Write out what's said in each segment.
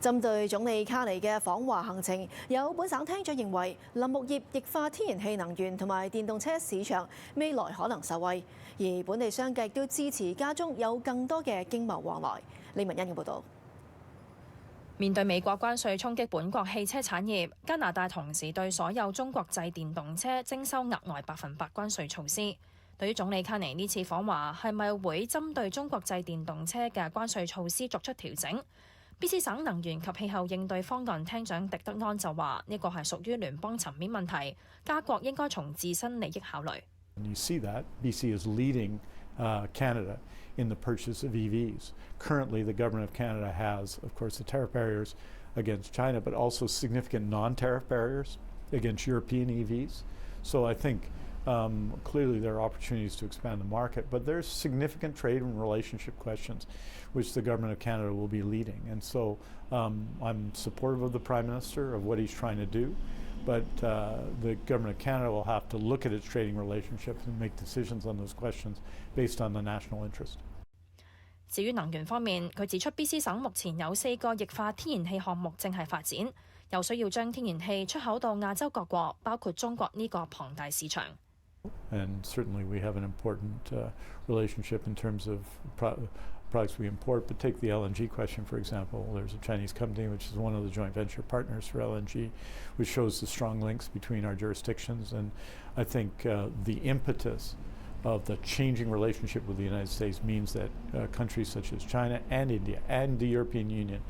針對總理卡尼嘅訪華行程，有本省廳長認為，林木業、液化天然氣能源同埋電動車市場未來可能受惠，而本地商界亦都支持家中有更多嘅經貿往來。李文欣嘅報導。面對美國關稅衝擊本國汽車產業，加拿大同時對所有中國製電動車徵收額外100%關稅措施。對於總理卡尼呢次訪華，係咪會針對中國製電動車嘅關稅措施作出調整？BC 省能源及氣候應對方案廳長狄德安就話：呢個係屬於聯邦層面問題，加國應該從自身利益考慮。You see that BC is leading Canada in the purchase of EVs. Currently, the government of Canada has, of course, the tariff barriers against China, but also significant non-tariff barriers against European EVs. So I think clearly there are opportunities to expand the market, but there's significant trade and relationship questions which the government of Canada will be leading. And so I'm supportive of the Prime Minister, of what he's trying to do, but the government of Canada will have to look at its trading relationships and make decisions on those questions based on the national interest. 至於能源方面，佢指出 BC 省目前有4個液化天然氣項目正係發展，又需要將天然氣出口到亞洲各國，包括中國呢個龐大市場。And certainly we have an important relationship in terms of products we import. But take the LNG question, for example. There's a Chinese company which is one of the joint venture partners for LNG, which shows the strong links between our jurisdictions. And I think the impetus of the changing relationship with the United States means that countries such as China and India and the European Union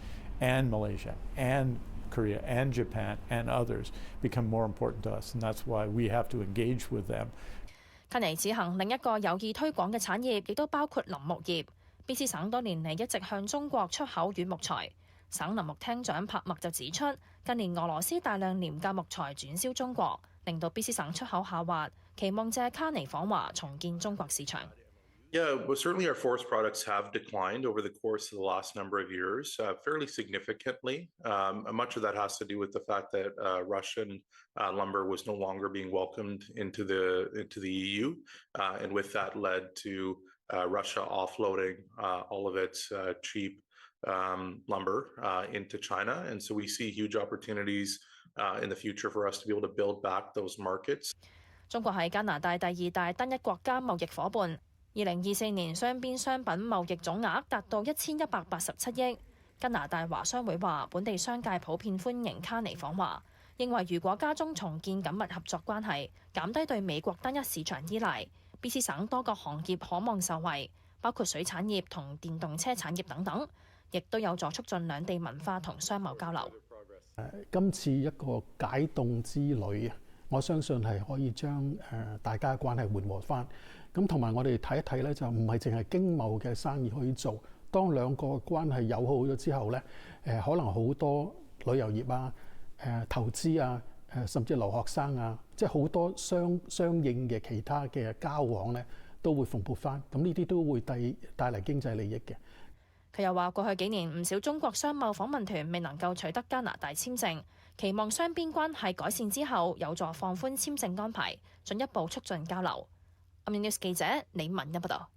and Malaysia and Korea and Japan and others become more important to us, and that's why we have to engage with them. 卡尼此行另一個有意推廣嘅產業，亦都包括林木業。BC 省多年嚟一直向中國出口軟木材。省林木廳長柏默就指出，近年俄羅斯大量廉價木材轉銷中國，令到 BC 省出口下滑，期望借卡尼訪華重建中國市場。Yeah, well, certainly our forest products have declined over the course of the last number of years, fairly significantly. Much of that has to do with the fact that Russian lumber was no longer being welcomed into the EU, and with that led to Russia offloading all of its cheap lumber into China. And so we see huge opportunities in the future for us to be able to build back those markets. 中國係加拿大第2大單一國家貿易夥伴。2024年雙邊商品貿易總額達到1187億。加拿大華商會話，本地商界普遍歡迎卡尼訪華，認為如果加中重建緊密合作關係，減低對美國單一市場依賴，BC 省多個行業可望受惠，包括水產業同電動車產業等等，亦都有助促進兩地文化同商貿交流。今次一個解凍之旅，我相信係可以將大家關係緩和翻。咁同埋我哋睇一睇咧，就唔係淨係經貿嘅生意可以做。當兩個關係友好咗之後咧，可能好多旅遊業啊、投資啊、甚至留學生啊，即係好多相應嘅其他嘅交往咧，都會蓬勃翻。咁呢啲都會帶嚟經濟利益嘅。佢又話：過去幾年唔少中國商貿訪問團未能夠取得加拿大簽證，期望雙邊關係改善之後有助放寬簽證安排，進一步促進交流。News 記者李文一報道。